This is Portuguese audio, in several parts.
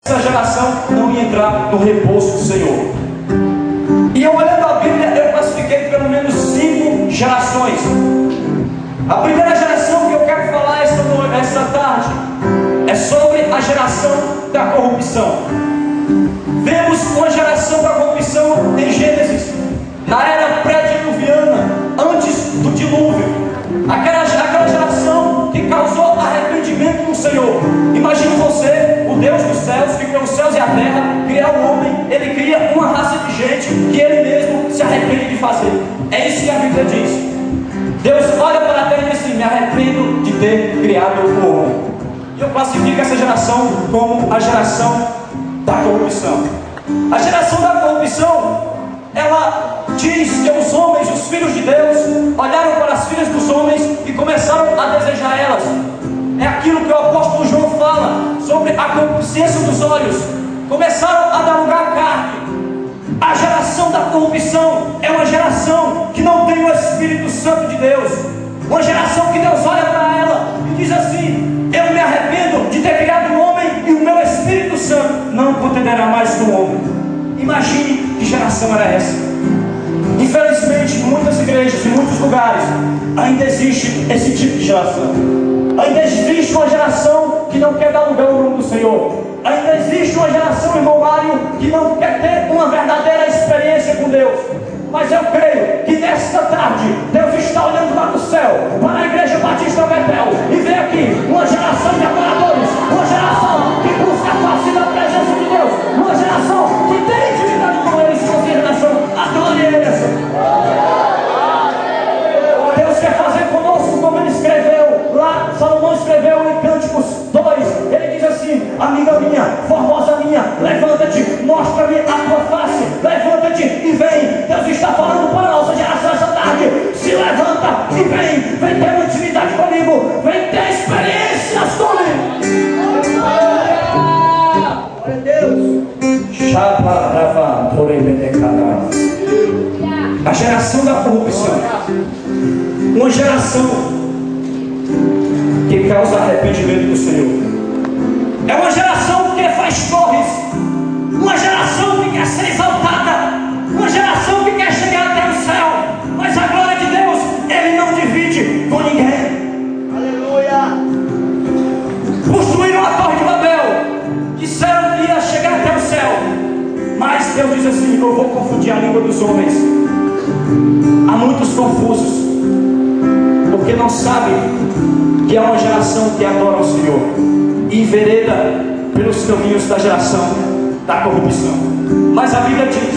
essa geração não ia entrar no repouso do Senhor. E eu olhando a Bíblia, eu classifiquei pelo menos 5 gerações. A primeira geração que eu quero falar essa tarde é sobre a geração da corrupção. Vemos uma geração da corrupção em Gênesis, na era pré-diluviana, antes do dilúvio. Aquela geração que causou arrependimento no Senhor. Imagine você, o Deus dos céus, que criou os céus e a terra, criar o homem, ele cria uma raça de gente que ele mesmo se arrepende de fazer. É isso que a Bíblia diz. Deus olha para a terra e diz assim: me arrependo de ter criado o homem. E eu classifico essa geração como a geração da corrupção. A geração da corrupção, ela diz que os homens, os filhos de Deus, olharam para as filhas dos homens e começaram a desejar elas. É aquilo que o apóstolo João fala sobre a concupiscência dos olhos. Começaram a dar lugar à carne. A geração da corrupção é uma geração que não tem o Espírito Santo de Deus. Uma geração que Deus olha para ela e diz assim: eu me arrependo de ter criado um homem e o meu Espírito Santo não contenderá mais do homem. Imagine que geração era essa. Infelizmente, em muitas igrejas, em muitos lugares, ainda existe esse tipo de geração. Ainda existe uma geração que não quer dar lugar ao nome do Senhor. Ainda existe uma geração, irmão Mário, que não quer ter uma verdadeira experiência com Deus. Mas eu creio que nesta tarde Deus está olhando lá do céu para a Igreja Batista Betel e vê aqui uma geração de adoradores, uma geração que busca a face da presença de Deus, uma geração que tem intimidade com Ele. Se você geração, adore Ele. Deus quer fazer conosco como Ele escreveu lá. Salomão escreveu em Cânticos 2. Ele diz assim: amiga minha, formosa minha, levanta-te, mostra-me a tua face, levanta-te e vem. Deus está falando para a nossa geração essa tarde: se levanta e vem ter uma intimidade comigo, vem ter experiências comigo. Glória a Deus. A geração da corrupção, uma geração que causa arrependimento do Senhor. É uma geração que faz torres, uma geração que quer ser exaltada, uma geração que quer chegar até o céu, mas a glória de Deus Ele não divide com ninguém. Aleluia. Construíram a torre de Babel, disseram que ia chegar até o céu, mas Deus diz assim: eu vou confundir a língua dos homens. Há muitos confusos, porque não sabem que é uma geração que adora o Senhor e envereda pelos caminhos da geração da corrupção. Mas a Bíblia diz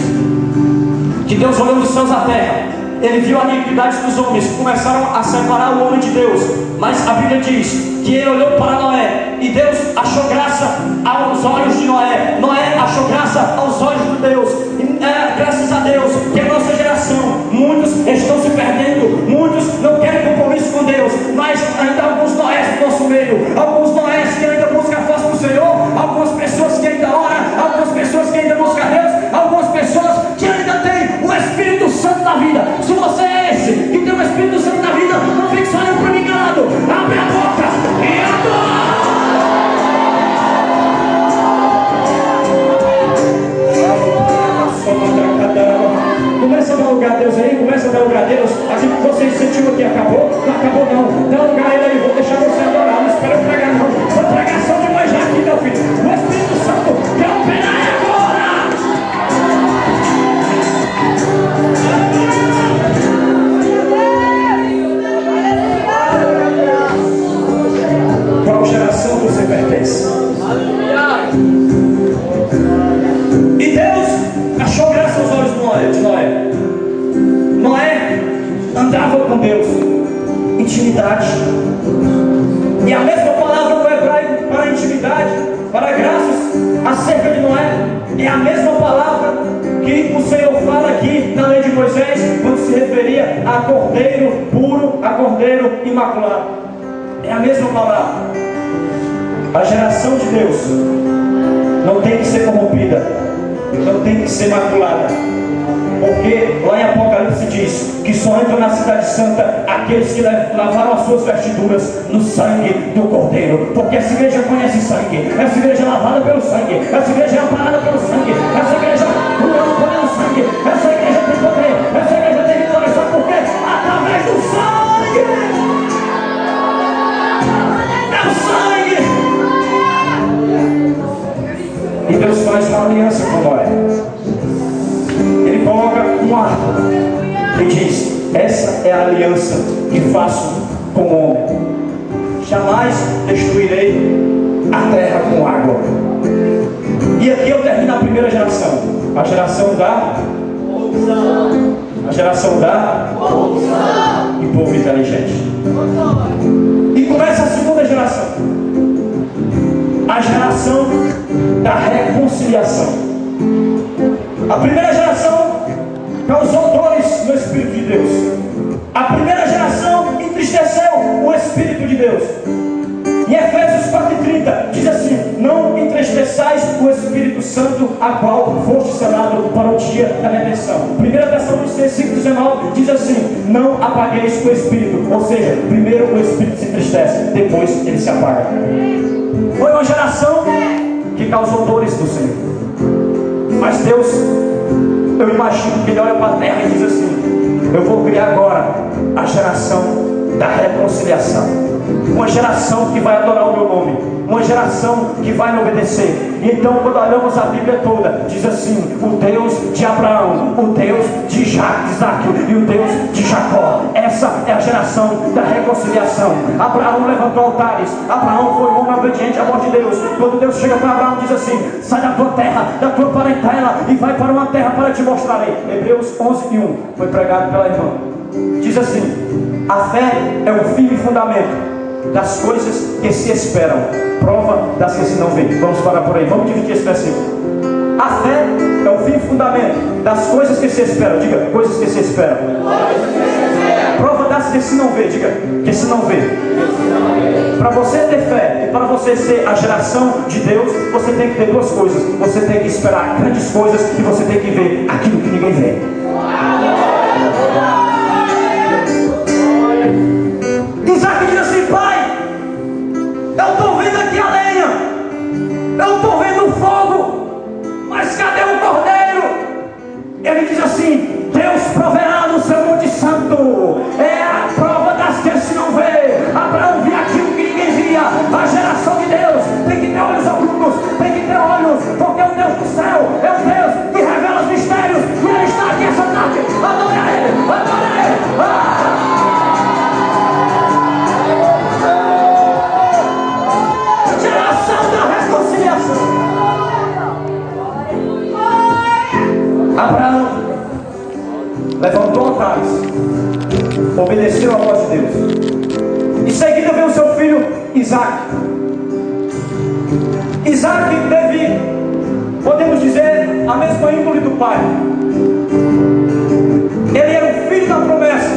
que Deus olhou dos céus à terra, Ele viu a iniquidade dos homens, que começaram a separar o homem de Deus. Mas a Bíblia diz que Ele olhou para Noé e Deus achou graça aos olhos de Noé. Noé achou graça aos olhos de Deus. E graças a Deus que a nossa geração, muitos estão se perdendo, muitos não querem compromisso com Deus, mas ainda alguns Noés no nosso meio, alguns Noés que ainda buscam a face do Senhor, algumas pessoas que ainda oram, algumas pessoas que ainda buscam a Deus, algumas pessoas que ainda têm o Espírito Santo na vida. Se você é esse que tem o Espírito Santo na vida, não fique só olhando para mim calado, abre a boca e adora. Começa a dar lugar a Deus aí, começa a dar lugar a Deus. Assim que você sentiu que acabou, não acabou não. Dá lugar a Ele aí, vou deixar você adorar, não espero pregar não. Vou pregar só de manhã aqui, meu filho. O Espírito Santo quer operar agora. Qual geração você pertence? E Deus achou graça aos olhos de Noé. Noé andava com Deus, intimidade. E a mesma palavra do hebraico para intimidade, para graças, acerca de Noé, é a mesma palavra que o Senhor fala aqui na lei de Moisés, quando se referia a cordeiro puro, a cordeiro imaculado. É a mesma palavra. A geração de Deus não tem que ser corrompida, não tem que ser maculada. Porque lá em Apocalipse diz que só entram na cidade santa aqueles que lavaram as suas vestiduras no sangue do Cordeiro. Porque essa igreja conhece sangue, essa igreja é lavada pelo sangue, essa igreja é amparada pelo sangue, essa igreja cura pelo sangue, essa igreja tem poder, essa igreja tem vitória. Sabe por quê? Através do sangue. É o sangue. E Deus faz uma aliança com Noé. Ele coloca um arco e diz: essa é a aliança que faço com o homem. Jamais destruirei a terra com água. E aqui eu termino a primeira geração. A geração da corrupção. A geração da corrupção. E povo inteligente. E começa a segunda geração. A geração da reconciliação. A primeira geração causou dores no Espírito de Deus. A primeira geração entristeceu o Espírito de Deus. Em Efésios 4:30 diz assim: não entristeçais o Espírito Santo, a qual foste selado para o dia da redenção. 1 Tessalonicenses 5:19 diz assim: não apagueis o Espírito. Ou seja, primeiro o Espírito se entristece, depois ele se apaga. Foi uma geração que causou dores do Senhor. Mas Deus, eu imagino que Ele olha para a terra e diz assim: eu vou criar agora a geração da reconciliação. Uma geração que vai adorar o meu nome, uma geração que vai me obedecer. E então, quando olhamos a Bíblia toda, diz assim: o Deus de Abraão, o Deus de Isaac e o Deus de Jacó. Essa é a geração da reconciliação. Abraão levantou altares. Abraão foi um homem obediente à voz de Deus. Quando Deus chega para Abraão, diz assim: sai da tua terra, da tua parentela e vai para uma terra para te mostrarei. Hebreus 11:1 foi pregado pela irmã. Diz assim: a fé é o firme fundamento das coisas que se esperam, prova das que se não vê. Vamos parar por aí, vamos dividir esse versículo. A fé é o firme fundamento das coisas que se esperam. Diga, coisas que se esperam. Prova das que se não vê. Diga, que se não vê. Para você ter fé e para você ser a geração de Deus, você tem que ter duas coisas. Você tem que esperar grandes coisas e você tem que ver aquilo que ninguém vê. Isaac diz assim: pai, eu estou vendo aqui a lenha, eu estou vendo o fogo, mas cadê o cordeiro? Ele diz assim: Deus proverá no seu monte santo. É a prova das que se não vê. Abraão via aquilo que ninguém via. A geração de Deus tem que ter olhos ocultos, tem que ter olhos, porque o Deus do céu é o Deus que revela os mistérios. E Ele está aqui essa tarde. Adore a Ele, adore a Ele. Abraão levantou altares, obedeceu a voz de Deus. Em seguida veio o seu filho Isaac. Isaac teve, podemos dizer, a mesma índole do pai. Ele era o filho da promessa.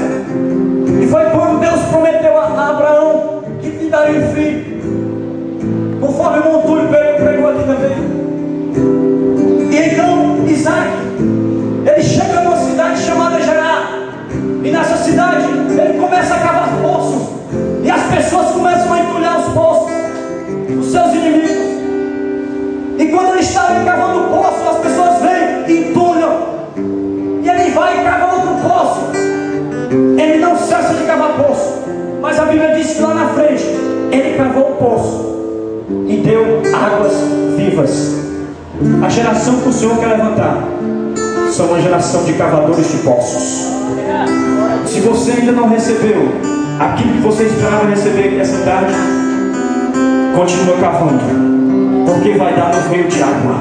E foi quando Deus prometeu a Abraão que lhe daria um filho, conforme o Montúlio pregou aqui também. E então Isaac, ele chega numa cidade chamada Gerar. E nessa cidade ele começa a cavar poços. E as pessoas começam a entulhar os poços, os seus inimigos. E quando ele está ali cavando o poço, as pessoas vêm e entulham. E ele vai e cava outro poço. Ele não cessa de cavar poço. Mas a Bíblia diz que lá na frente ele cavou um poço e deu águas vivas. A geração que o Senhor quer levantar são uma geração de cavadores de poços. Se você ainda não recebeu aquilo que você esperava receber essa tarde, continua cavando, porque vai dar no veio de água.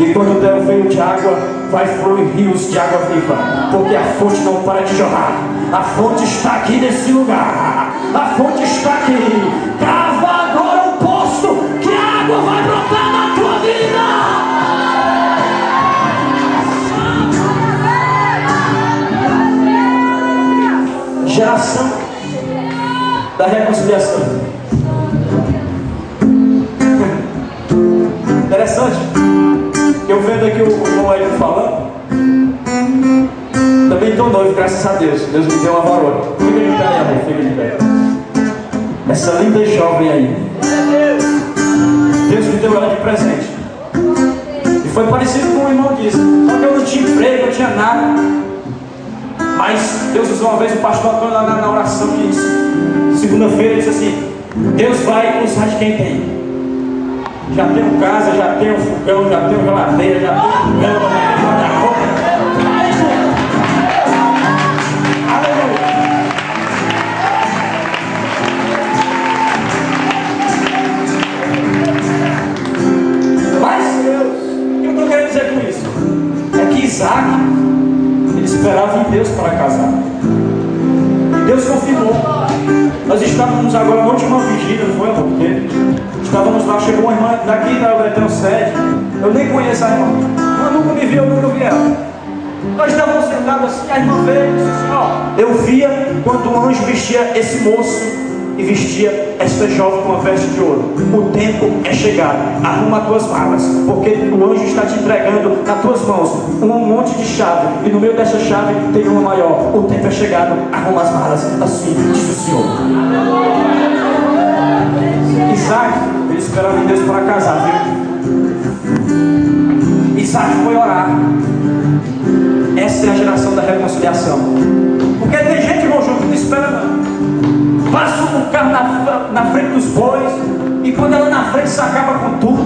E quando der o veio de água, vai fluir rios de água viva, porque a fonte não para de jorrar. A fonte está aqui nesse lugar. A fonte está aqui. Cava agora um poço, que a água vai brotar na tua vida. Geração da reconciliação. Interessante. Eu vendo aqui o Noé falando. nem estou noivo, graças a Deus. Deus me deu uma varoa. Fica de pé, amor, fica de pé. Essa linda jovem aí, Deus me deu ela de presente. E foi parecido com o irmão disse. Só que eu não tinha emprego, eu não tinha nada. Mas Deus usou uma vez o pastor Antônio lá na oração que disse, segunda-feira ele disse assim, Deus vai usar de quem tem. Já tenho casa, já tenho fogão, já tenho geladeira, já tenho cama, já roupa. Isaac, ele esperava em Deus para casar. E Deus confirmou. Nós estávamos agora na última vigília, não foi, amor? Porque estávamos lá, chegou uma irmã daqui da Betão Sede. Eu nem conheço a irmã. Ela nunca me viu, eu nunca vi ela. Nós estávamos sentados assim, a irmã veio e disse assim, ó, eu via quando o anjo vestia esse moço e vestia esta jovem com uma veste de ouro. O tempo é chegado. Arruma as tuas malas, porque o anjo está te entregando nas tuas mãos um monte de chave, e no meio dessa chave tem uma maior. O tempo é chegado. Arruma as malas. Assim diz o Senhor. Isaac, ele esperava em Deus para casar, viu? Isaac foi orar. Essa é a geração da reconciliação. Porque tem gente, irmão, junto que não espera não. Passa um carro na frente dos bois, e quando ela na frente se acaba com tudo.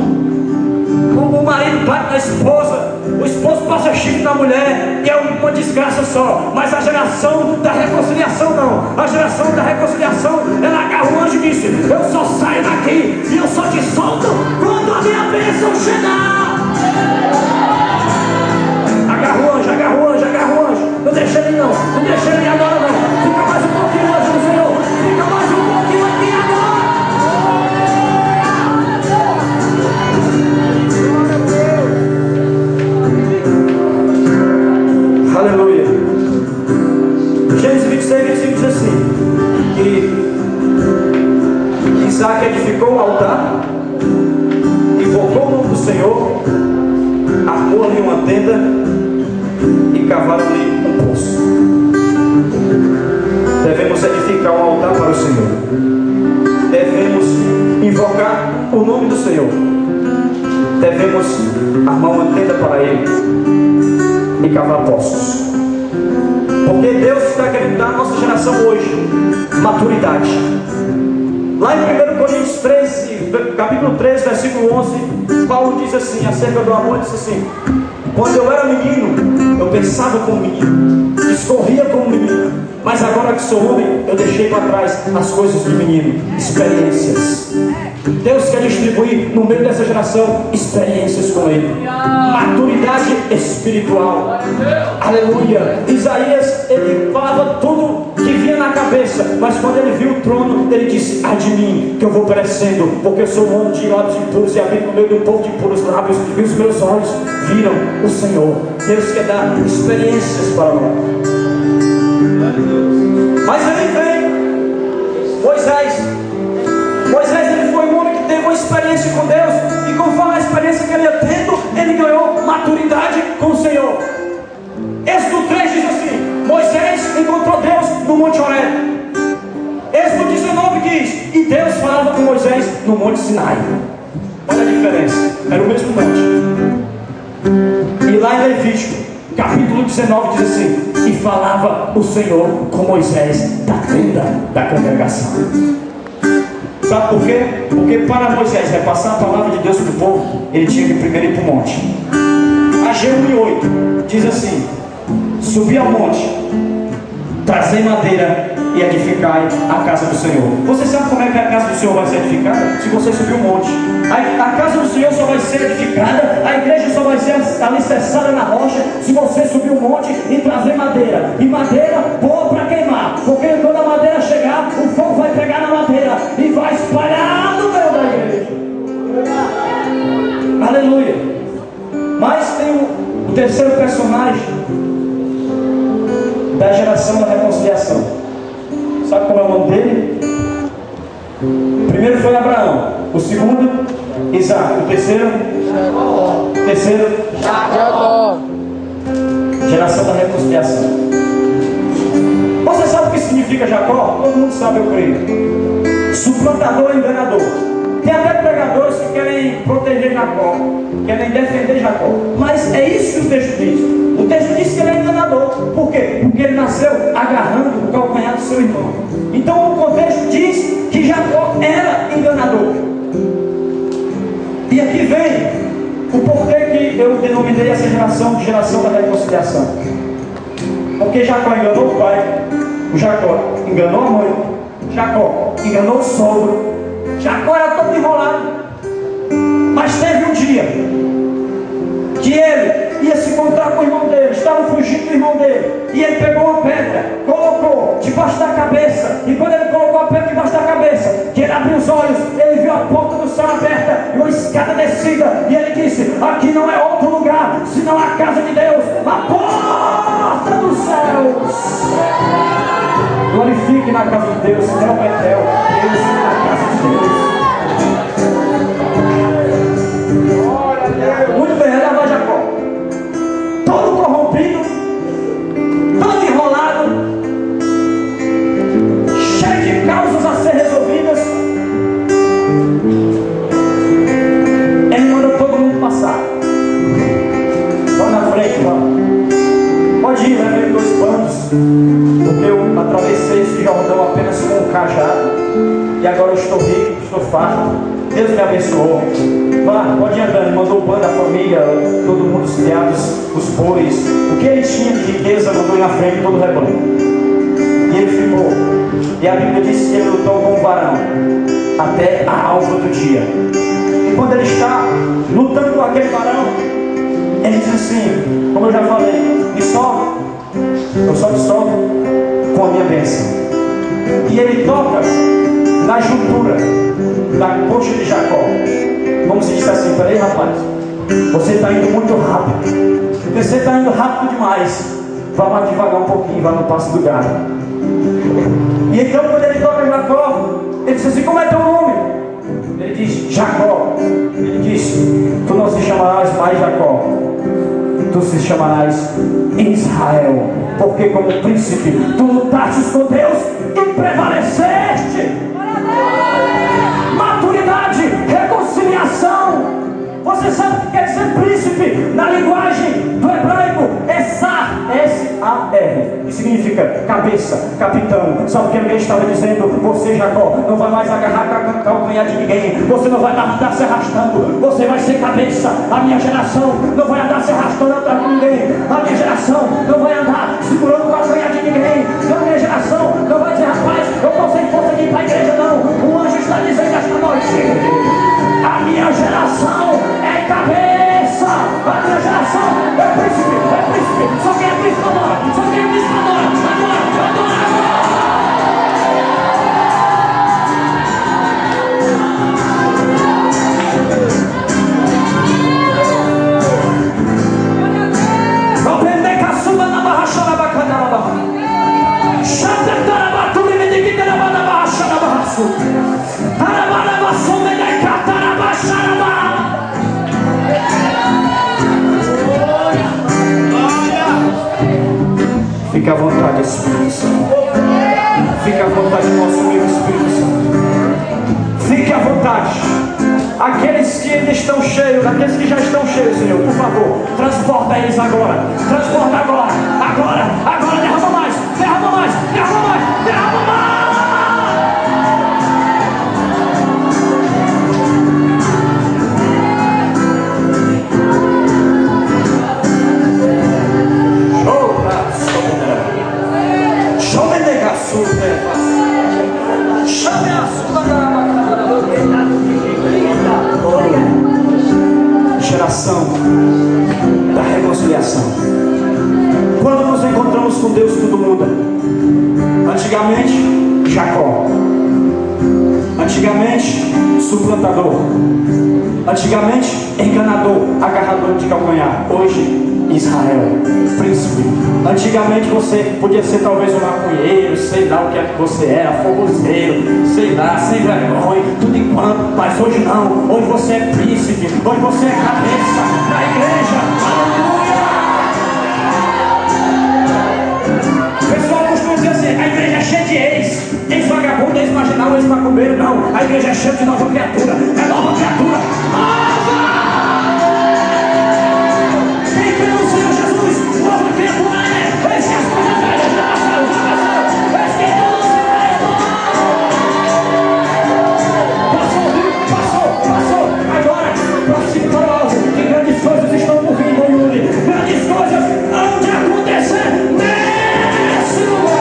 O marido bate na esposa, o esposo passa chifre na mulher, e é uma desgraça só. Mas a geração da reconciliação não. A geração da reconciliação, ela agarra o anjo e disse, eu só saio daqui e eu só te solto quando a minha bênção chegar. Agarra o anjo, agarra o anjo, agarra o anjo. Não deixa ele não, não deixa ele agora não. Fica mais um pouquinho, anjo do Senhor. Fica mais um pouquinho aqui agora. Aleluia. Gênesis 26, 25 diz assim, que Isaac edificou o altar, invocou o nome do Senhor, armou ali uma tenda e cavaram ali um poço. Devemos edificar um altar para o Senhor. Devemos invocar o nome do Senhor. Devemos armar uma tenda para Ele e cavar poços. Porque Deus está querendo dar à nossa geração hoje maturidade. Lá em 1 Coríntios 13, capítulo 13, versículo 11, Paulo diz assim, acerca do amor, diz assim, quando eu era menino, eu pensava como menino, discorria como menino, mas agora que sou homem, eu deixei para trás as coisas do menino, experiências. Deus quer distribuir no meio dessa geração experiências com Ele, maturidade espiritual. Aleluia. Isaías, ele falava tudo que vinha na cabeça, mas quando ele viu o trono, ele disse, ai de mim, que eu vou perecendo, porque eu sou um homem de lábios impuros e habito no meio de um povo de impuros lábios, e os meus olhos viram o Senhor. Deus quer dar experiências para nós. Mas aí vem Moisés. Moisés, ele foi um homem que teve uma experiência com Deus, e conforme a experiência que ele ia tendo, ele ganhou maturidade com o Senhor. Êxodo 3 diz assim, Moisés encontrou Deus no Monte Horebe. Êxodo 19 diz, e Deus falava com Moisés no Monte Sinai. Olha a diferença, era o mesmo monte. E lá em Levítico, capítulo 19 diz assim, e falava o Senhor com Moisés da tenda da congregação. Sabe por quê? Porque para Moisés repassar a palavra de Deus para o povo, ele tinha que primeiro ir para o monte. Ageu 1:8 diz assim, subi ao monte, trazei madeira e edificai a casa do Senhor. Você sabe como é que a casa do Senhor vai ser edificada? Se você subir o monte. A casa do Senhor só vai ser edificada, a igreja só vai ser alicerçada na rocha, se você subir o monte e trazer madeira. E madeira boa para queimar, porque quando a madeira chegar, o fogo vai pegar na madeira e vai espalhar no meio da igreja. Aleluia. Mas tem o terceiro personagem da geração da reconciliação. Sabe como é o nome dele? O primeiro foi Abraão, o segundo Isaac, o terceiro Jacó. Geração da reconciliação. significa Jacó? Todo mundo sabe, eu creio. Suplantador e enganador. Tem até pregadores que querem proteger Jacó, querem defender Jacó. Mas é isso que o texto diz. O texto diz que ele é enganador. Por quê? Porque ele nasceu agarrando o calcanhar do seu irmão. Então o contexto diz que Jacó era enganador. E aqui vem o porquê que eu denominei essa geração de geração da reconciliação. Porque Jacó enganou o pai, o Jacó enganou a mãe, Jacó enganou o sogro, Jacó era todo enrolado. Mas teve um dia que ele ia se encontrar com o irmão dele, estava fugindo do irmão dele, e ele pegou uma pedra, colocou debaixo da cabeça, e quando ele colocou a pedra debaixo da cabeça, que ele abriu os olhos, ele viu a porta do céu aberta e uma escada descida, e ele disse: aqui não é outro lugar senão a casa de Deus, a porta dos céus. Glorifique na casa de Deus, não é Betel, Deus na casa de Deus. Muito bem, ela vai Jacó, todo corrompido, todo enrolado, cheio de causas a ser resolvidas. Ele manda todo mundo passar. Vá na frente, vá. Pode ir, levei 2 bandos, porque eu atravessei esse Jordão apenas com um cajado, e agora eu estou rico, estou farto. Deus me abençoou. Vá, pode ir andando. Mandou o bando da família, todo mundo, os criados, os bois, o que ele tinha de riqueza, mandou na frente todo o rebanho. E ele ficou. E a Bíblia diz que ele lutou com o varão até a alva do dia. E quando ele está lutando com aquele varão, ele diz assim, como eu já falei: me solta, eu só te solto com a minha bênção. E ele toca na juntura da coxa de Jacó, como se disse assim: peraí, rapaz, você está indo muito rápido, você está indo rápido demais, vá mais devagar um pouquinho, vá no passo do gado. E então quando ele toca Jacó, ele diz assim: como é teu nome? Ele diz: Jacó. Ele diz: tu não se chamarás mais Jacó, tu se chamarás Israel, porque como príncipe tu lutaste com Deus e prevaleceste. Maturidade, reconciliação. Você sabe o que quer dizer príncipe? Na linguagem do hebraico é Sar, S-A-R, que significa cabeça, capitão. Sabe o que alguém estava dizendo? Você, Jacó, não vai mais agarrar a calcanhar de ninguém, você não vai andar se arrastando, você vai ser cabeça. A minha geração não vai andar se arrastando atrás de ninguém, a minha geração não vai andar segurando o calcanhar de ninguém, a minha geração não vai dizer: rapaz, eu não sei força de ir para a igreja. Não, o anjo está dizendo esta noite: a minha geração é cabeça, a minha geração é príncipe, só quem é príncipe adora, só quem é príncipe adora. Fique à vontade, Espírito Santo. Fique à vontade, nosso amigo Espírito Santo. Fique à vontade. Aqueles que ainda estão cheios, aqueles que já estão cheios, Senhor, por favor, transporta eles agora. Transporta agora. Agora, derrama mais. Derrama mais. Derrama mais. Derrama mais. Geração da reconciliação. Quando nos encontramos com Deus, tudo muda. Antigamente, Jacó. Antigamente, suplantador. Antigamente, enganador, agarrador de calcanhar. Hoje, Israel, príncipe. Antigamente você podia ser talvez um maconheiro, sei lá o que é que você era, forrozeiro, sei lá, sem vergonha, tudo enquanto, mas hoje não. Hoje você é príncipe, hoje você é cabeça na igreja. Aleluia! O pessoal costuma dizer assim: a igreja é cheia de cheio de nova criatura. É nova criatura. Nova! Quem crê no Senhor Jesus, nova criatura é. Esse as coisas velhas já passaram, já passaram. Esse que tudo será novo. Passou. Agora, próximo para o alvo, que grandes coisas estão por vir, Yuri. Grandes coisas hão de acontecer nesse lugar.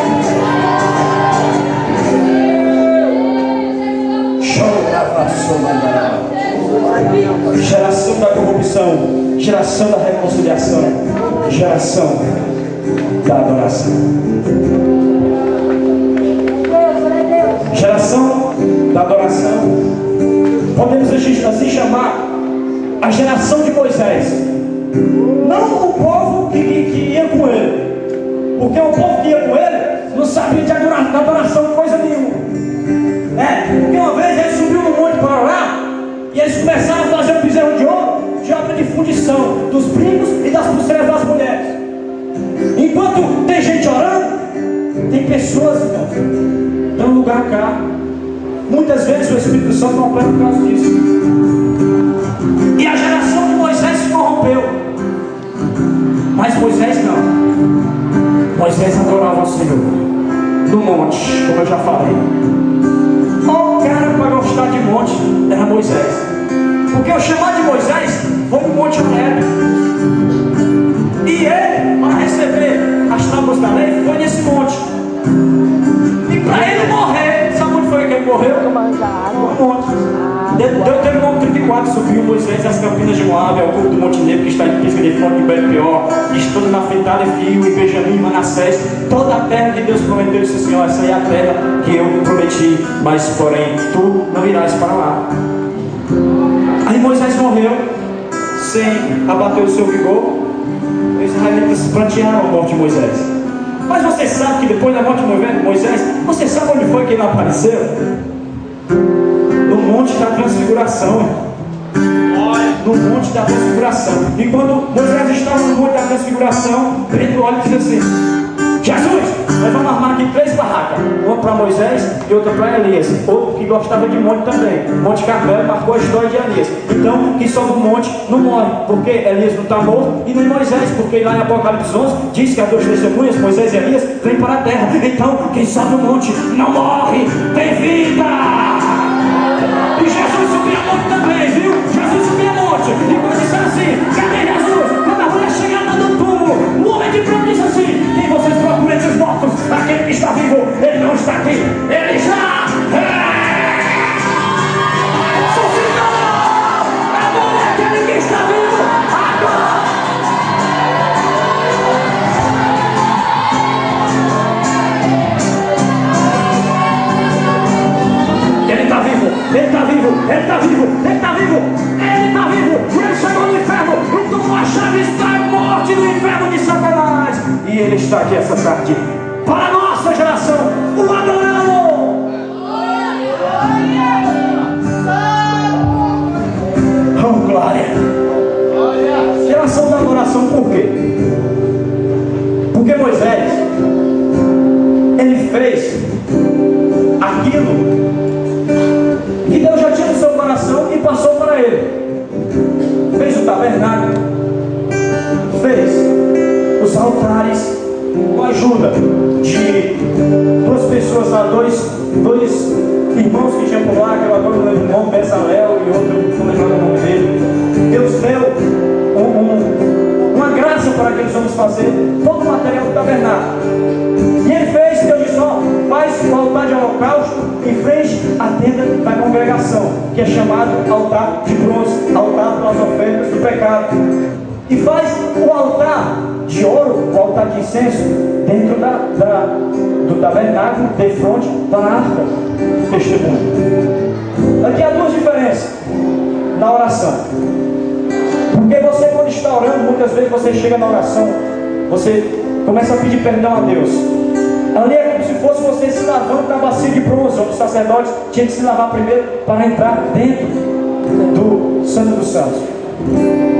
Geração da corrupção, geração da reconciliação, geração da adoração. Geração da adoração. Podemos assim chamar a geração de Moisés. Não o povo que ia com ele, porque o povo que ia com ele não sabia de adoração coisa nenhuma. Porque uma vez ele subiu no monte para orar e eles começaram a fazer um bezerro de ouro de obra de fundição dos brincos e das pulseiras das mulheres. Enquanto tem gente orando, tem pessoas dando lugar cá. Muitas vezes o Espírito Santo não opera por causa disso. E a geração de Moisés se corrompeu. Mas Moisés não. Moisés adorava o Senhor no monte, como eu já falei. O cara para gostar de monte era Moisés. Porque o chamado de Moisés foi no Monte Horebe. E ele, para receber as tábuas da lei, foi nesse monte. E para ele morrer, sabe onde foi que ele morreu? No monte. Deuteronômio 34, subiu Moisés às campinas de Moabe, ao cume do Monte Nebo, que está em pisca de fonte de Bet-peor, estudo na Naftalí, Efraim e Benjamim, Manassés, toda a terra que Deus prometeu, disse: Senhor, essa é a terra que eu prometi, mas porém tu não irás para lá. Aí Moisés morreu sem abater o seu vigor. Os israelitas plantearam a morte de Moisés. Mas você sabe que depois da morte de Moisés, você sabe onde foi que ele apareceu? No Monte da Transfiguração. No Monte da Transfiguração. E quando Moisés estava no Monte da Transfiguração, Pedro olha e diz assim: Jesus, nós vamos armar aqui 3 barracas, uma para Moisés e outra para Elias. Outro que gostava de monte também, Monte Carmelo, marcou a história de Elias. Então, quem sobe o monte não morre, porque Elias não está morto, e nem Moisés, porque lá em Apocalipse 11 diz que as 2 testemunhas, Moisés e Elias, vêm para a terra. Então, quem sobe o monte não morre, tem vida. E Jesus subia a monte também, viu? Jesus subia a monte. E quando disseram assim: cadê Jesus? Quando a mulher chegava no túmulo, o homem de pronto disse assim: quem vocês procuram entre os mortos? Aquele que está vivo, ele não está aqui, ele já suscitou. Agora é aquele que está vivo, agora. Ele está vivo, ele está vivo, ele está vivo, ele está vivo, ele está vivo. E ele chegou no inferno e tomou a chave da morte do inferno de Satanás. E ele está aqui essa tarde para a nossa geração, o adoramos. Oh, glória. Geração da adoração, por quê? Porque Moisés, ele fez aquilo que Deus já tinha no seu coração e passou para ele. Fez o tabernáculo, fez os altares, com a ajuda de 2 pessoas lá, dois irmãos que tinham por lá, que eu agora não lembro o nome, Bezalel e outro, não lembro o nome dele. Deus deu uma graça para aqueles homens fazer todo o material do tabernáculo. E ele fez, Deus disse: ó, faz o altar de holocausto em frente à tenda da congregação, que é chamado altar de bronze, altar para as ofertas do pecado. E faz o altar de ouro, o altar de incenso, dentro do tabernáculo, de frente para a arca do testemunho. Aqui há 2 diferenças na oração. Porque você, quando está orando, muitas vezes você chega na oração, você começa a pedir perdão a Deus. Ali é como se fosse você se lavando na bacia de bronze, onde os sacerdotes tinham que se lavar primeiro para entrar dentro do Santo dos Santos.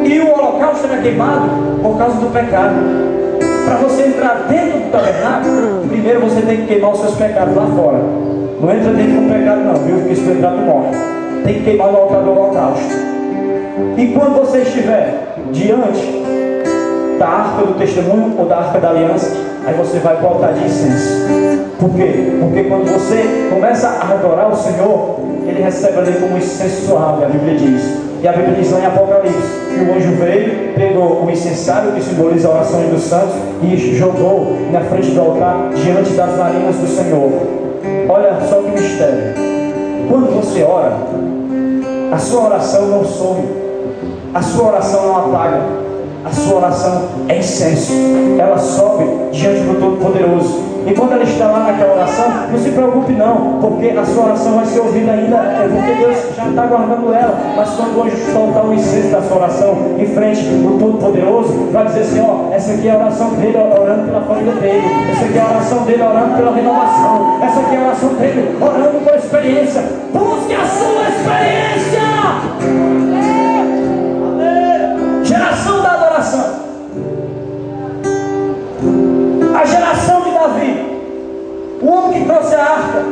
E o holocausto era queimado por causa do pecado. Para você entrar dentro do tabernáculo, primeiro você tem que queimar os seus pecados lá fora. Não entra dentro com pecado não, viu? Porque se tu entrar tu morre. Tem que queimar no altar do holocausto. E quando você estiver diante da arca do testemunho ou da arca da aliança, aí você vai para o altar de incenso. Por quê? Porque quando você começa a adorar o Senhor, Ele recebe ali como incenso suave, a Bíblia diz. E a Bíblia diz lá em Apocalipse que o anjo veio, pegou o incensário, que simboliza a oração dos santos, e jogou na frente do altar, diante das narinas do Senhor. Olha só que mistério. Quando você ora, a sua oração não some, a sua oração não apaga, a sua oração é incenso. Ela sobe diante do Todo-Poderoso. E quando ela está lá naquela oração, não se preocupe não, porque a sua oração vai ser ouvida ainda, porque Deus já está guardando ela. Mas quando o anjo soltar o incenso da sua oração em frente do Todo-Poderoso, vai dizer assim, ó, essa aqui é a oração dele orando pela família dele, essa aqui é a oração dele orando pela renovação, essa aqui é a oração dele orando por experiência. Busque a sua experiência. Geração da adoração. A geração de Davi, o homem que trouxe a arca.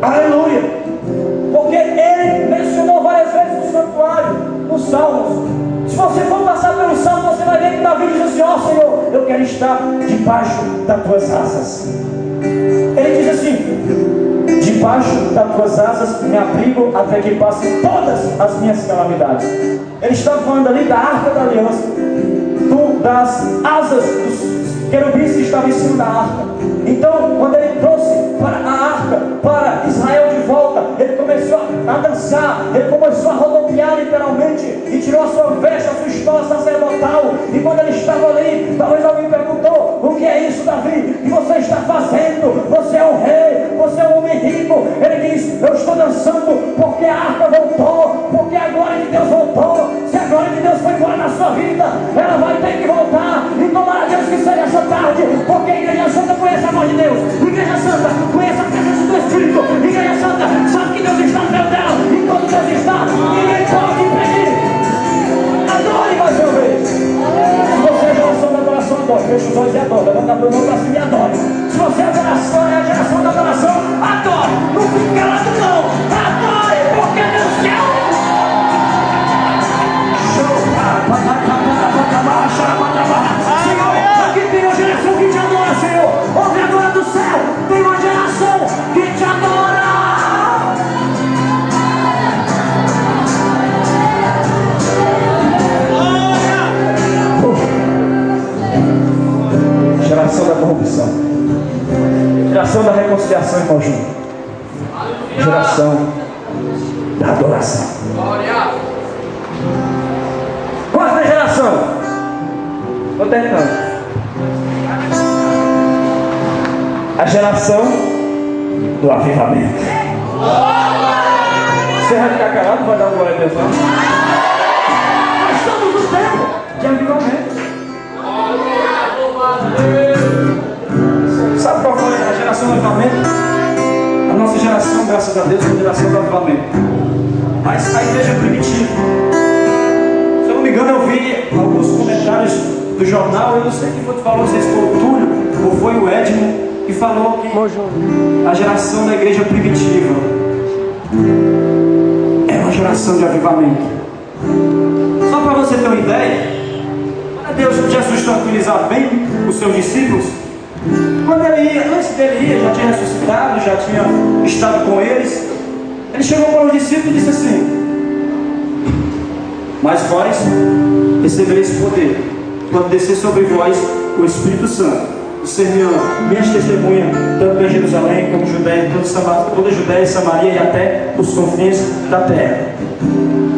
Aleluia. Porque ele mencionou várias vezes no santuário, nos salmos. Se você for passar pelo salmo, você vai ver que Davi diz assim, ó Senhor, eu quero estar debaixo das tuas asas. Ele diz assim, debaixo das tuas asas me abrigo até que passem todas as minhas calamidades. Ele está falando ali da arca da aliança, das asas dos querubins que estavam em cima da arca. Então, quando ele trouxe para a arca, para Israel de volta, ele começou a dançar, ele começou a rodopiar literalmente, e tirou a sua veste, a sua estola sacerdotal. E quando ele estava ali, talvez alguém perguntou, o que é isso, Davi? O que você está fazendo? Você é um rei, você é um homem rico. Ele diz, eu estou dançando porque a arca voltou, porque a glória de Deus voltou. Se a glória de Deus foi embora na sua vida, ela vai ter que voltar. E tomara Deus que seja essa tarde, porque a Igreja Santa conhece a voz de Deus, Igreja Santa conhece a presença do Espírito, Igreja Santa sabe que Deus está no meio dela, e quando Deus está, ninguém pode impedir. Adore mais uma vez. Se você é a geração da adoração, adore. Feche os olhos e adore. Levanta a mão para cima e adore. Se você é a geração da adoração, adore. Não fique calado não, adore, porque Deus quer. Senhor, aqui tem uma geração que te adora, Senhor. Ouve agora do céu, tem uma geração que te adora. Geração da corrupção, geração da reconciliação, irmão Júnior, geração da adoração. Quarta geração, estou terminando, a geração do avivamento. Você vai ficar calado, não vai dar uma glória a Deus não? Nós estamos no tempo de avivamento. Sabe qual foi a geração do avivamento? A nossa geração, graças a Deus, foi a geração do avivamento. Mas a igreja primitiva, se eu não me engano, eu vi alguns comentários do jornal, eu não sei quem foi que falou, não sei se foi o Túlio ou foi o Edmo, que falou que a geração da igreja primitiva é uma geração de avivamento. Só para você ter uma ideia, para Deus, Jesus tranquilizar bem os seus discípulos, quando ele ia, antes dele ir, já tinha ressuscitado, já tinha estado com eles, ele chegou para os discípulos e disse assim: mas vós recebereis poder quando descer sobre vós o Espírito Santo, e seriam minhas testemunhas, tanto em Jerusalém como Judéia, toda a Judéia e Samaria e até os confins da terra.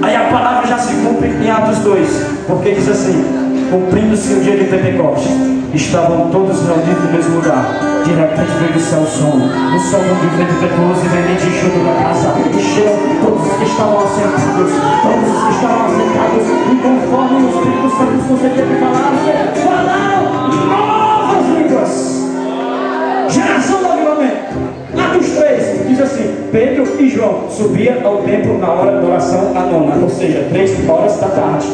Aí a palavra já se cumpre em Atos 2, porque diz assim: cumprindo-se o dia de Pentecostes, estavam todos reunidos no mesmo lugar. De repente veio do céu o som muito vento impetuoso e veemente enxuto da casa, encheu todos os que estavam assentados, e conforme o Espírito Santo os concedia que falaram novas línguas. Geração do avivamento. Atos 3 diz assim: Pedro e João subiam ao templo na hora da oração à nona, ou seja, 3 horas da tarde.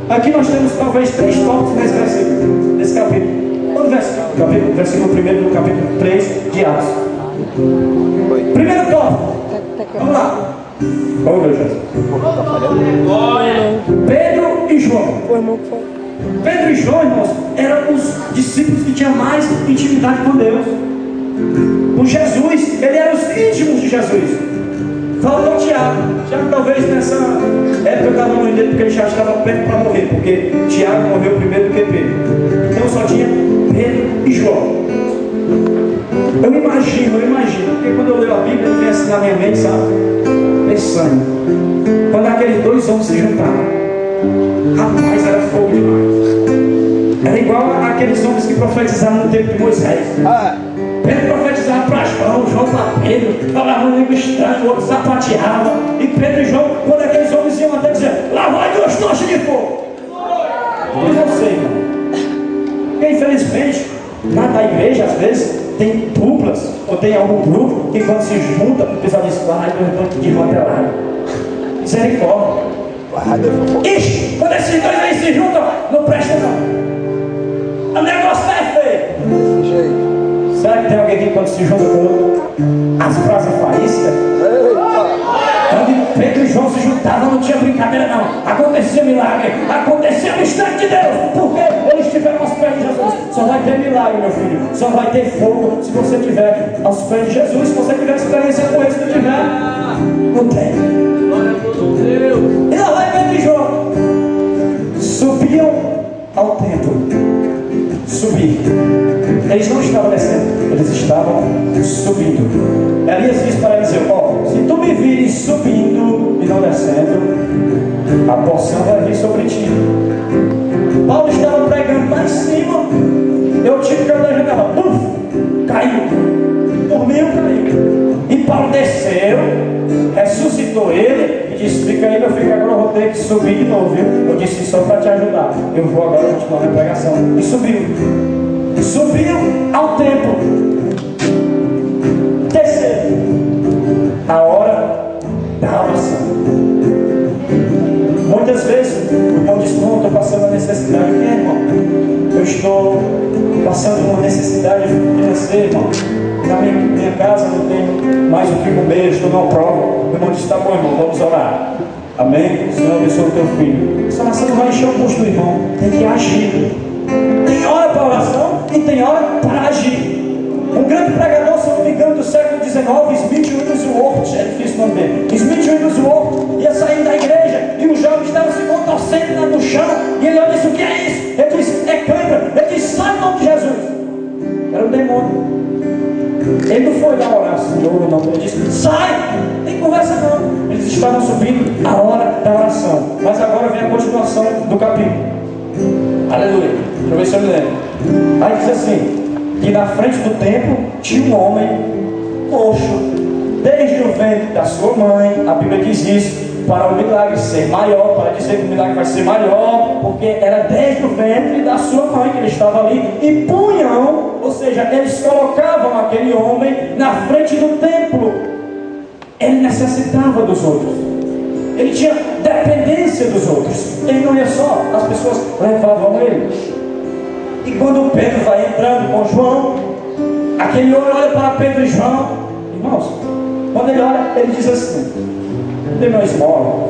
Aqui nós temos talvez 3 tópicos nesse capítulo. Versículo 1 do capítulo 3 de Atos. Primeiro tópico. Vamos lá. Vamos ver, Jesus. Pedro e João. Pedro e João, irmãos, eram os discípulos que tinham mais intimidade com Deus. Com Jesus, eles eram os íntimos de Jesus. Faltou Tiago. Tiago talvez nessa época estava morrendo dele porque ele já estava perto para morrer, porque Tiago morreu primeiro do que Pedro. Então só tinha Pedro e João. Eu imagino, porque quando eu leio a Bíblia, ele vem assim na minha mente, sabe? Pensando. Quando aqueles dois homens se juntaram, rapaz, era fogo demais. Era igual àqueles homens que profetizaram no tempo de Moisés. Pedro profetizava para João, João para Pedro, falava um língua estranha, o outro sapateava. E Pedro e João, quando aqueles homens iam até dizer, lá vai 2 tochas de fogo. Eu não sei, irmão. Porque infelizmente, na igreja, às vezes, tem duplas, ou tem algum grupo que quando se junta, o pessoal diz, vai, eu estou de rotelado. Misericórdia. Ixi, quando esses dois aí se juntam, não presta não. O negócio é feio. Será que tem alguém que quando se junta com o outro, as frases faíscas? Quando Pedro e João se juntavam, não tinha brincadeira não. Acontecia milagre, acontecia mistério de Deus, porque eles estiveram aos pés de Jesus. Só vai ter milagre, meu filho, só vai ter fogo se você estiver aos pés de Jesus. Se você tiver experiência com ele, se não tiver, não tem. E lá vai Pedro e João. Subiam ao templo. Subir. Eles não estavam descendo, eles estavam subindo. Elias disse para eles: se tu me vires subindo e não descendo, a porção vai vir sobre ti. Paulo estava pregando lá em cima. Eu tive que olhar a janela, caiu. Dormiu, caiu. E Paulo desceu, ressuscitou ele e disse: fica aí, meu filho, agora eu vou ter que subir de novo, viu? Eu disse só para te ajudar. Eu vou agora continuar minha pregação. E subiu. Subiu ao templo. Terceiro, a hora da oração. Muitas vezes o irmão diz: não, estou passando uma necessidade. O que é, irmão? Eu estou passando uma necessidade financeira, irmão. Na minha casa não tenho mais o que comer, estou numa prova. O irmão disse: tá bom, irmão, vamos orar. Amém? O Senhor abençoe o teu filho. Essa oração não vai encher o busto do irmão. Tem que agir. Tem hora para oração e tem hora para agir. Um grande pregador, se não me engano, do século XIX, Smith Wigglesworth, é difícil o nome dele. Smith Wigglesworth ia saindo da igreja e os jovens estavam se contorcendo no chão. E ele olha e disse: o que é isso? Ele disse: é cãibra. Ele disse: sai em nome de Jesus. Era um demônio. Ele não foi lá orar, Senhor, não. Ele disse: sai, tem conversa não. Eles estavam subindo a hora da oração. Mas agora vem a continuação do capítulo. Aleluia. Deixa eu ver se eu me lembro. Aí diz assim: que na frente do templo tinha um homem coxo, desde o ventre da sua mãe. A Bíblia diz isso para o milagre ser maior, para dizer que o milagre vai ser maior, porque era desde o ventre da sua mãe que ele estava ali. E punham, ou seja, eles colocavam aquele homem na frente do templo. Ele necessitava dos outros, ele tinha dependência dos outros. Ele não ia só, as pessoas levavam ele. E quando Pedro vai entrando com João, aquele homem olha para Pedro e João. Irmãos, quando ele olha, ele diz assim: dê meu esmola.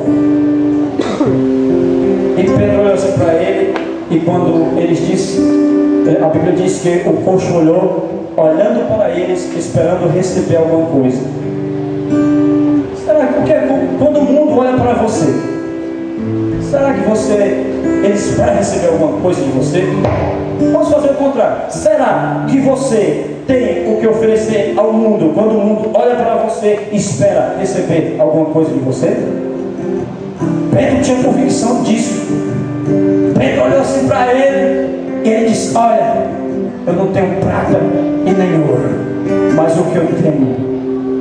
E Pedro olhou assim para ele. E quando eles disse, a Bíblia diz que o coxo olhou, olhando para eles, esperando receber alguma coisa. Será que porque quando o mundo olha para você, será que ele espera receber alguma coisa de você? Vamos fazer o contrário. Será que você tem o que oferecer ao mundo quando o mundo olha para você e espera receber alguma coisa de você? Pedro tinha convicção disso. Pedro olhou assim para ele e ele disse: olha, eu não tenho prata e nem ouro, mas o que eu tenho,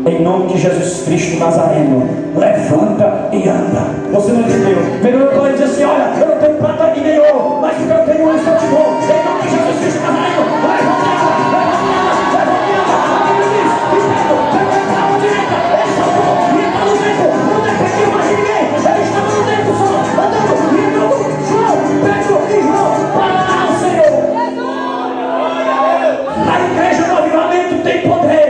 em nome de Jesus Cristo Nazareno, levanta e anda. Você não entendeu? Pedro olhou e disse assim: olha, eu não tenho prata e nem ouro, mas o que eu tenho, isso eu te dou. Em nome de Jesus Cristo Nazareno, levanta e anda, levanta e anda, levanta e anda. A Bíblia diz: e Pedro para a direita, ele saltou e entrou no tempo. Não dependia mais de ninguém, ele estava no tempo só, andando e entrou. João, Pedro e João, para o Senhor. A igreja do avivamento tem poder.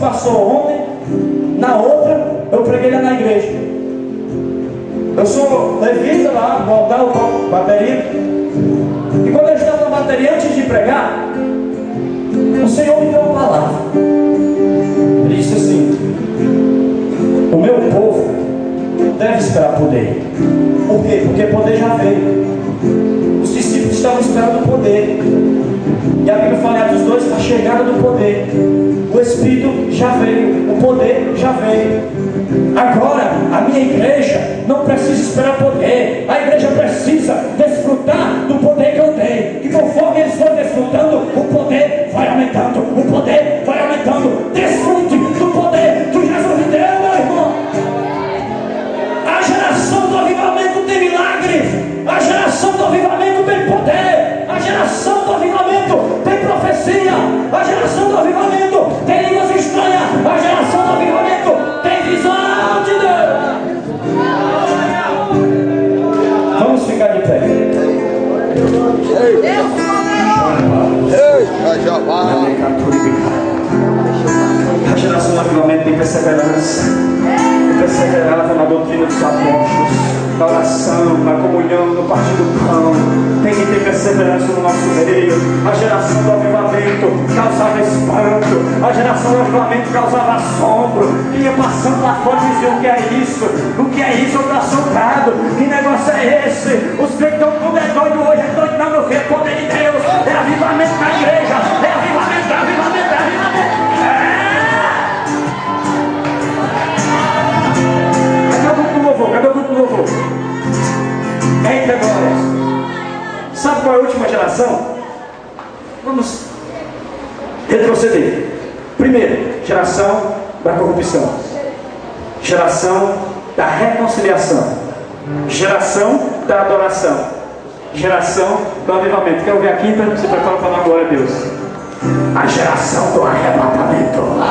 passou ontem, na outra eu preguei lá na igreja. Eu sou levita lá, no altar, eu toco bateria. E quando eu estava na bateria, antes de pregar, o Senhor me deu uma palavra. Ele disse assim: o meu povo deve esperar poder. Por quê? Porque poder já veio. Os discípulos estavam esperando o poder. E a Bíblia fala em Atos 2, a chegada do poder. O Espírito já veio, o poder já veio. Agora, a minha igreja não precisa esperar poder. A igreja precisa desfrutar do poder que eu tenho. E conforme eles vão desfrutando, o poder vai aumentando. O poder vai aumentando. Desfrute do poder que Jesus lhe deu, meu irmão. A geração do avivamento tem milagres. A geração do avivamento tem poder. A geração do avivamento tem profecia. A geração do avivamento tem línguas estranhas. A geração do avivamento tem visão de Deus. Vamos ficar de pé. A geração do avivamento tem perseverança. Perseverança na doutrina dos apóstolos, na oração, na comunhão, no partir do pão. Tem que ter perseverança no nosso meio. A geração do avivamento causava espanto. A geração do avivamento causava assombro. Ia passando lá fora e dizia: o que é isso? O que é isso? Eu estou assombrado. Que negócio é esse? Os crentes estão tudo é doido hoje. É doido não, meu filho. É poder de Deus. É avivamento na igreja. É avivamento, é avivamento, é avivamento. Cadê o grupo do louvor? Eita glória! Sabe qual é a última geração? Vamos retroceder. Primeiro, geração da corrupção, geração da reconciliação, geração da adoração, geração do avivamento. Quer ouvir a quinta? Se prepara para dar glória a Deus. A geração do arrebatamento.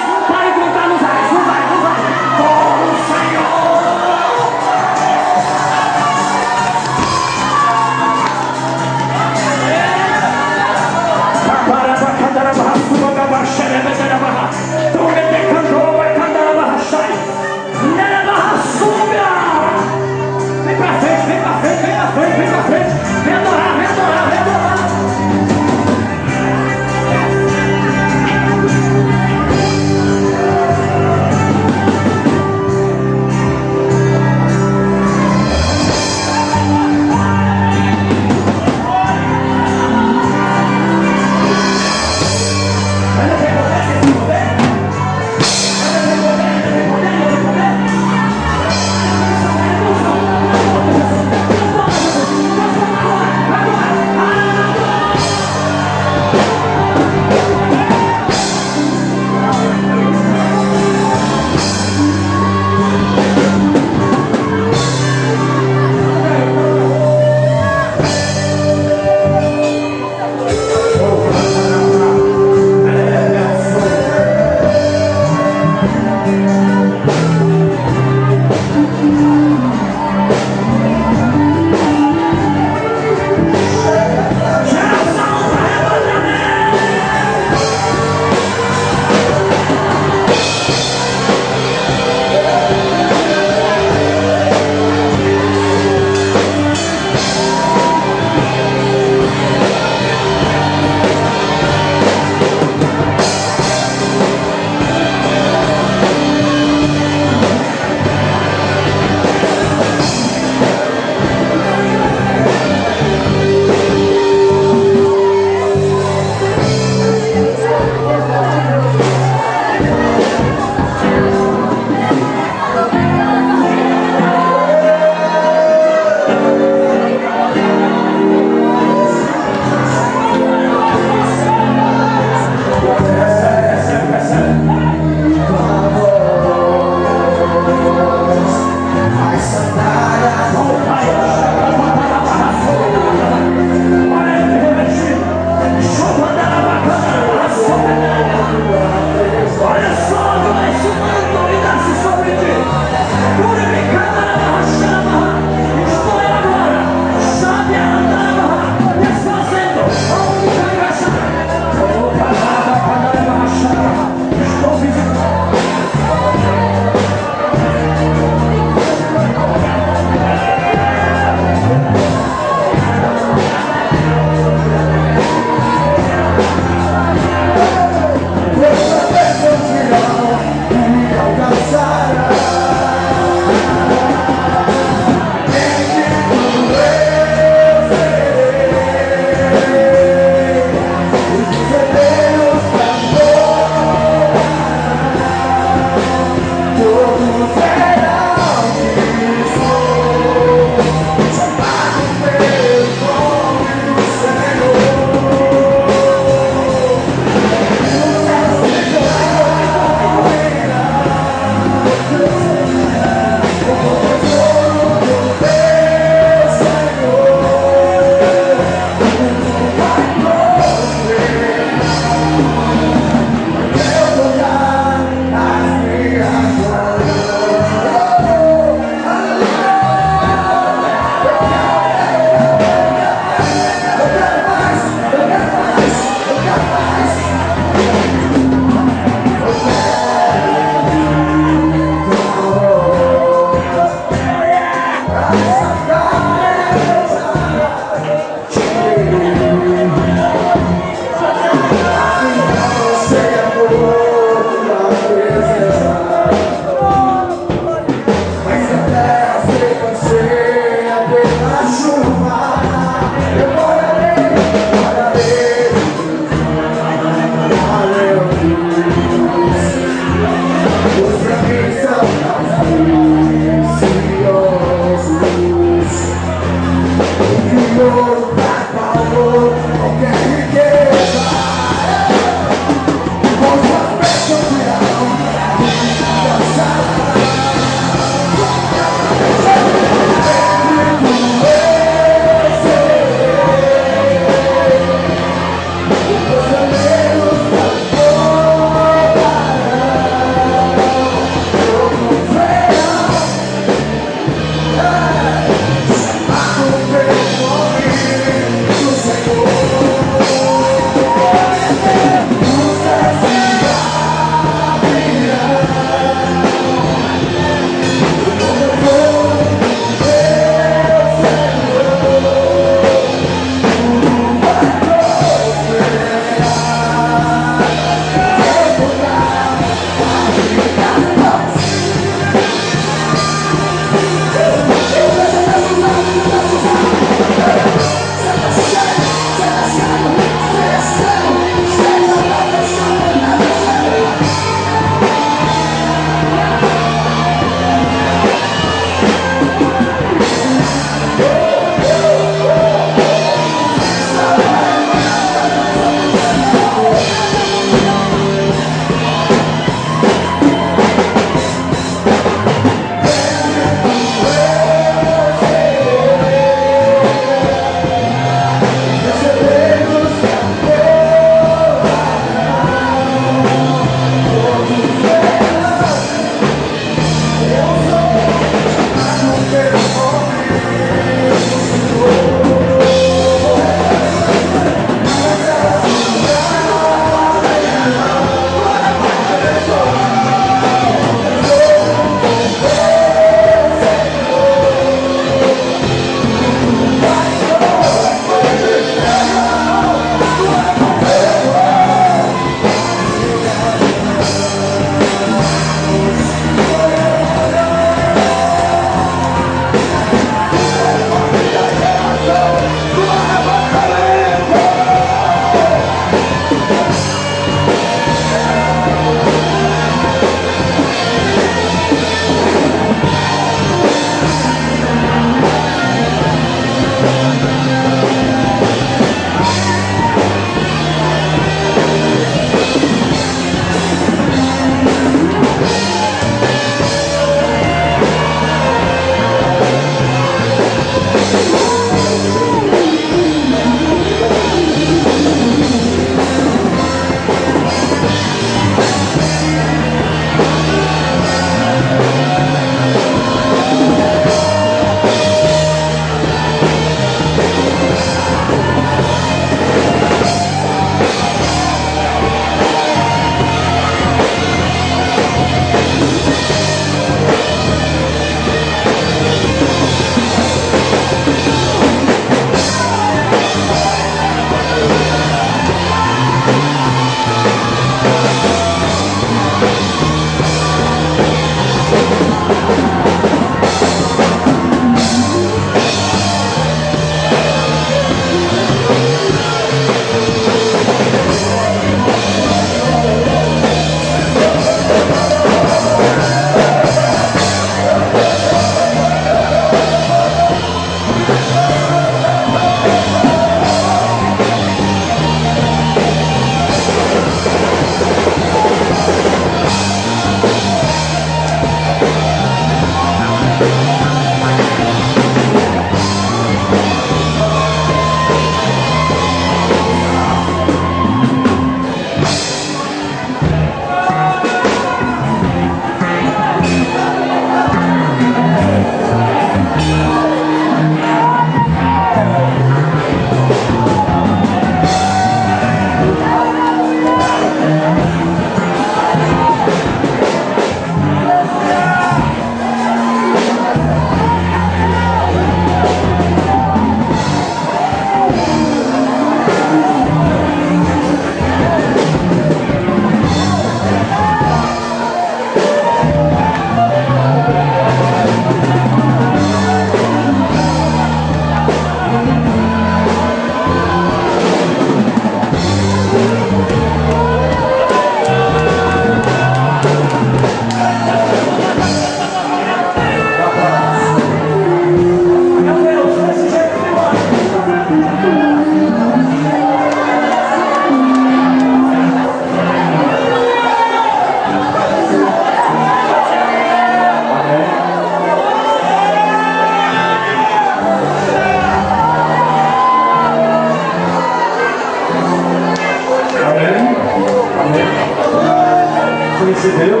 Recebeu?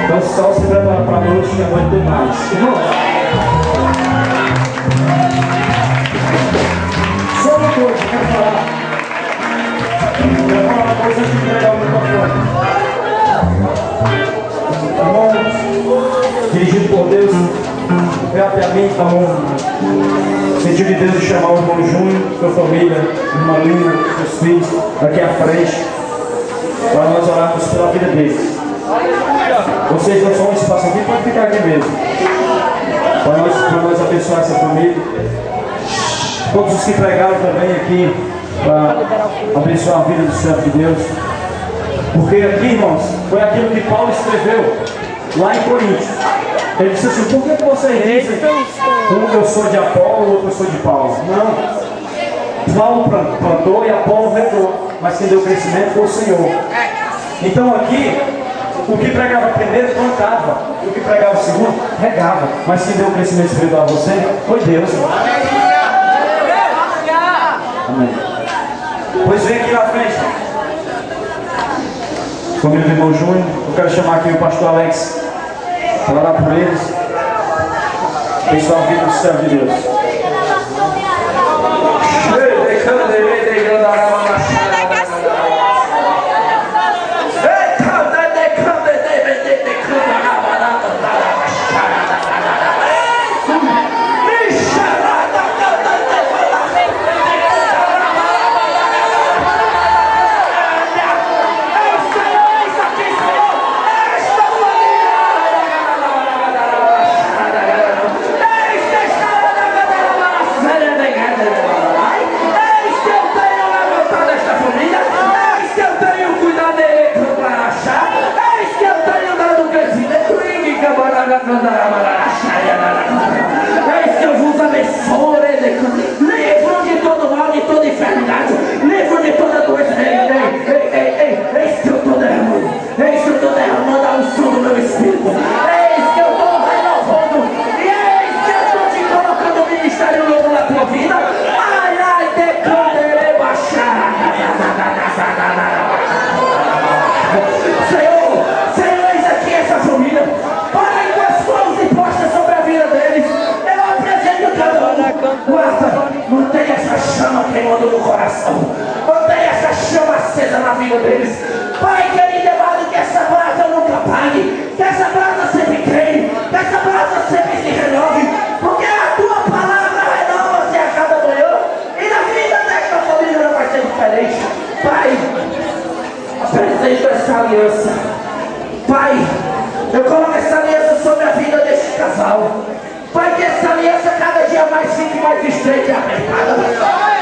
Então só se prepara para a noite que aguenta mais. Irmão, só uma coisa, quero falar. Quero falar uma coisa antes de entregar o microfone. Irmão, dirigido por Deus, veio até a mim, então, sentido de Deus de chamar o irmão Júnior, sua família, irmã Lina, seus filhos, aqui à frente, para nós orarmos pela vida deles. Vocês não são um espaço aqui, pode ficar aqui mesmo. Para nós abençoar essa família. Todos os que pregaram também aqui, para abençoar a vida do servo de Deus. Porque aqui, irmãos, foi aquilo que Paulo escreveu lá em Coríntios. Ele disse assim: por que vocês dizem um eu sou de Apolo, outro eu sou de Paulo? Não. Paulo plantou e Apolo regou, mas quem deu crescimento foi o Senhor. Então aqui, o que pregava primeiro plantava, o que pregava segundo regava, mas quem deu o crescimento espiritual a você foi Deus. Amém. Pois vem aqui na frente, família do irmão Júnior. Eu quero chamar aqui o pastor Alex para orar por eles. Pessoal, viva do céu de Deus. Eis que eu vos abençoo, livro de todo mal, de toda enfermidade, livro de toda doença. Eis que eu estou derramando, eis que eu estou derramando a unção do meu espírito, eis que eu estou renovando, e eis que eu estou te colocando um ministério novo na tua vida. Ai, ai, decandere baixar. Senhor, eis aqui essa família. Guarda, mantenha essa chama queimando no coração, mantenha essa chama acesa na vida deles. Pai querido amado, que essa brasa nunca apague, que essa brasa sempre queime, que essa brasa sempre se renove, porque a tua palavra renova-se a cada manhã, e na vida desta família não vai ser diferente. Pai, aliança. Pai, eu coloco essa aliança sobre a vida deste casal. Pai, que essa aliança cada dia mais fique mais estreita e apertada.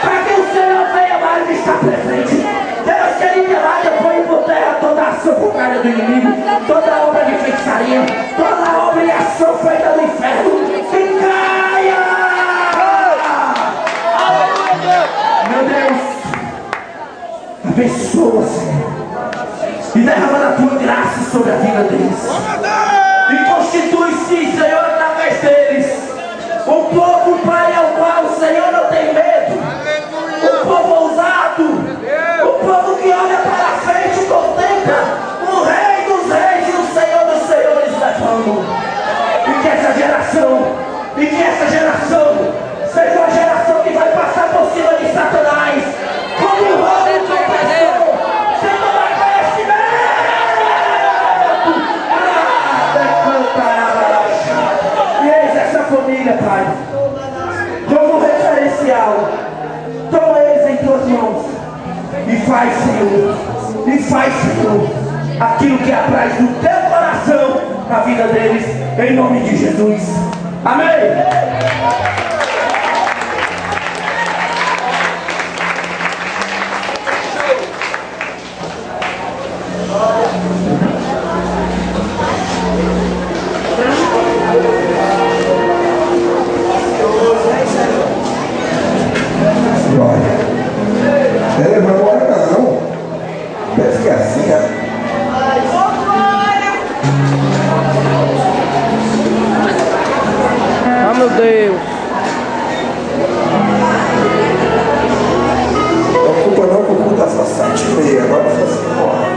Para que o Senhor venha mais estar presente. Deus querido, lá eu ponho por terra toda a ação contrária do inimigo, toda obra de feitiçaria, toda obra e ação feita do inferno. Que caia! Meu Deus, abençoa, Senhor, e derrama a tua graça sobre a vida deles. E constitui-se, Senhor, através deles um povo, Pai, ao qual o Senhor não tem medo. Um povo ousado, um povo que olha para frente e contempla o Rei dos Reis e o Senhor dos Senhores levando. E que essa geração seja uma geração que vai passar por cima de Satanás como um rolo de opressão, sem tomar conhecimento. E eis essa família, Pai, como referencial. Toma eles em tuas mãos e faz, Senhor, aquilo que apraz do teu coração na vida deles, em nome de Jesus. Amém. Ele vai embora não. Parece que é assim, né? Ah, meu Deus. Não culpa não, que o culto tá só 7h30. Agora foi 5 horas.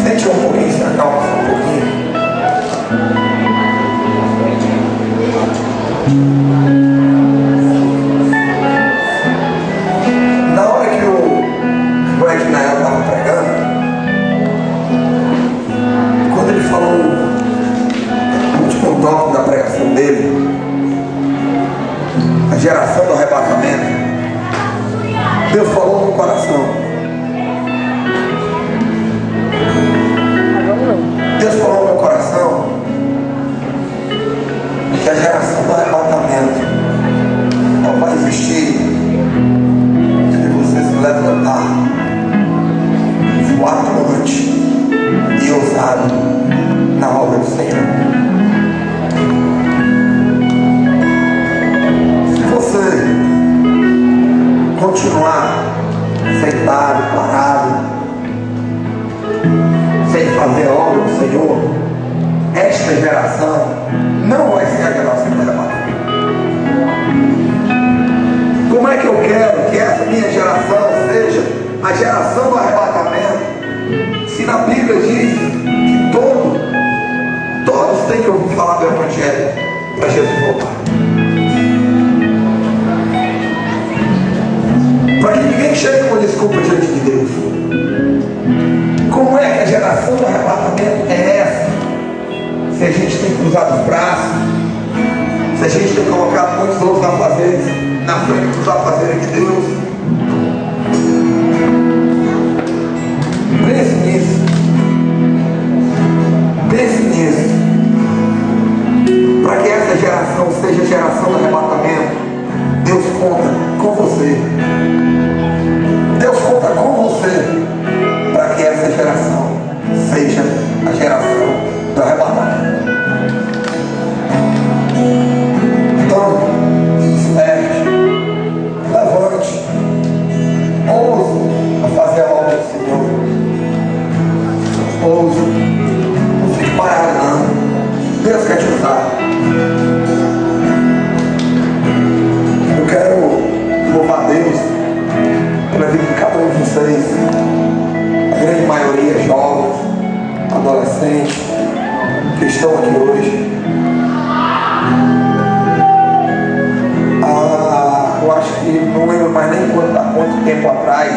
Sente um pouquinho, se acalma só um pouquinho. Na hora que o Ednael estava pregando, quando ele falou o último tópico da pregação dele, a geração do arrebatamento, Deus falou no coração. Deus falou no meu coração que a geração do arrebatamento só vai existir se você se levantar atuante e ousado na obra do Senhor. Se você continuar sentado, parado, sem fazer a obra do Senhor, esta geração não vai ser a geração do arrebatamento. Como é que eu quero que essa minha geração seja a geração do arrebatamento, se na Bíblia diz que todos têm que ouvir falar do Evangelho para Jesus voltar? Para que ninguém chegue com desculpa diante de Deus. Como é que a geração do arrebatamento é essa? Se a gente tem cruzado os braços, se a gente tem colocado muitos outros afazeres na frente dos afazeres de Deus. Pense nisso. Pense nisso. Para que essa geração seja a geração do arrebatamento, Deus conta com você. Deus conta com você. Para que essa geração seja a geração do arrebatamento. Então, se desperte, levante, ouse a fazer a obra do Senhor. Ouse, não fique parado não. Deus quer te usar. Eu quero louvar Deus pela vida de cada um de vocês. A grande maioria jovens, adolescentes, que estão aqui hoje. Eu acho que não lembro mas nem quanto há quanto tempo atrás,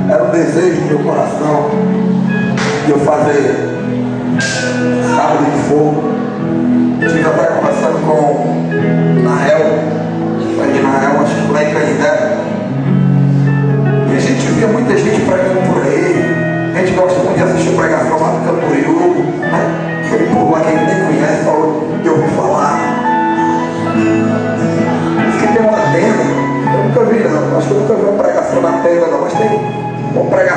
era um desejo do meu coração de eu fazer sábado de fogo. Estive até conversando com Nael, acho que lá em Canindé. E a gente via muita gente pregando por aí. A gente gosta muito de assistir pregação lá do Camboriú, né? Aquele povo lá que a gente nem conhece, só eu ouvi falar. Diz que tem uma tenda. Eu nunca vi não. Acho que eu nunca vi uma pregação na tenda não, mas tem uma pregação.